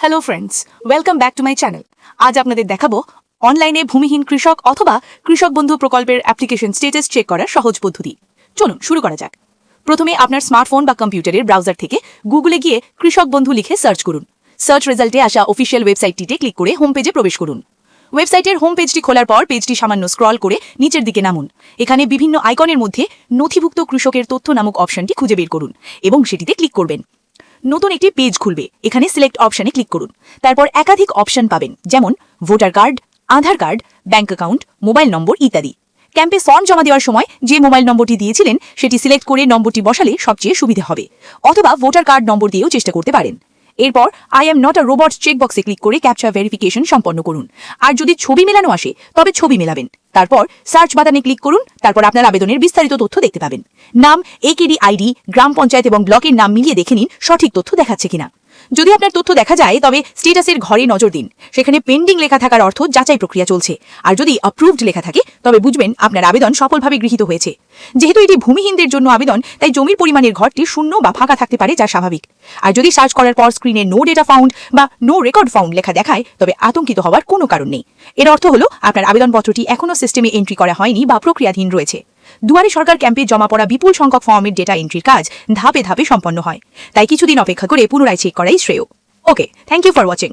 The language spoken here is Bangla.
Hello friends, welcome back to my channel. আজ আপনাদের দেখাবো অনলাইনে ভূমিহীন কৃষক অথবা কৃষক বন্ধু প্রকল্পের অ্যাপ্লিকেশন স্ট্যাটাস চেক করার সহজ পদ্ধতি। চলুন শুরু করা যাক। প্রথমে আপনার স্মার্টফোন বা কম্পিউটারের ব্রাউজার থেকে গুগলে গিয়ে কৃষক বন্ধু লিখে সার্চ করুন। সার্চ রেজাল্টে আসা অফিসিয়াল ওয়েবসাইটটিতে ক্লিক করে হোম পেজে প্রবেশ করুন। ওয়েবসাইটের হোম পেজটি খোলার পর পেজটি সামান্য স্ক্রল করে নিচের দিকে নামুন। এখানে বিভিন্ন আইকনের মধ্যে নথিভুক্ত কৃষকের তথ্য নামক অপশনটি খুঁজে বের করুন এবং সেটিতে ক্লিক করবেন। নতুন একটি পেজ খুলবে। এখানে সিলেক্ট অপশনে ক্লিক করুন। তারপর একাধিক অপশন পাবেন, যেমন voter card, Aadhaar card, bank account, mobile number ইত্যাদি। ক্যাম্পে ফর্ম জমা দেওয়ার সময় যে মোবাইল নম্বরটি দিয়েছিলেন সেটি সিলেক্ট করে নম্বরটি বসালে সবচেয়ে সুবিধা হবে, অথবা ভোটার কার্ড নম্বর দিয়েও চেষ্টা করতে পারেন। এরপর I am not a robot চেকবক্সে ক্লিক করে ক্যাপচা ভেরিফিকেশন সম্পন্ন করুন। আর যদি ছবি মেলানো আসে তবে ছবি মেলাবেন। তারপর সার্চ বাটনে ক্লিক করুন। তারপর আপনার আবেদনের বিস্তারিত তথ্য দেখতে পাবেন। নাম, একেডি আইডি, গ্রাম পঞ্চায়েত এবং ব্লকের নাম মিলিয়ে দেখে নিন সঠিক তথ্য দেখাচ্ছে কিনা। যদি আপনার তথ্য দেখা যায় তবে স্ট্যাটাসের ঘরে নজর দিন। সেখানে পেন্ডিং লেখা থাকার অর্থ যাচাই প্রক্রিয়া চলছে। আর যদি অ্যাপ্রুভড লেখা থাকে তবে বুঝবেন আপনার আবেদন সফলভাবে গৃহীত হয়েছে। যেহেতু এটি ভূমিহীনদের জন্য আবেদন, তাই জমির পরিমাণের ঘরটি শূন্য বা ফাঁকা থাকতে পারে, যা স্বাভাবিক। আর যদি সার্চ করার পর স্ক্রিনে নো ডেটা ফাউন্ড বা নো রেকর্ড ফাউন্ড লেখা দেখায় তবে আতঙ্কিত হওয়ার কোনো কারণ নেই। এর অর্থ হলো আপনার আবেদনপত্রটি এখনও সিস্টেমে এন্ট্রি করা হয়নি বা প্রক্রিয়াধীন রয়েছে। দুয়ারে সরকার ক্যাম্পে জমা পড়া বিপুল সংখ্যক ফর্মের ডেটা এন্ট্রির কাজ ধাপে ধাপে সম্পন্ন হয়, তাই কিছুদিন অপেক্ষা করে পুনরায় চেক করাই শ্রেয়। ওকে, থ্যাংক ইউ ফর ওয়াচিং।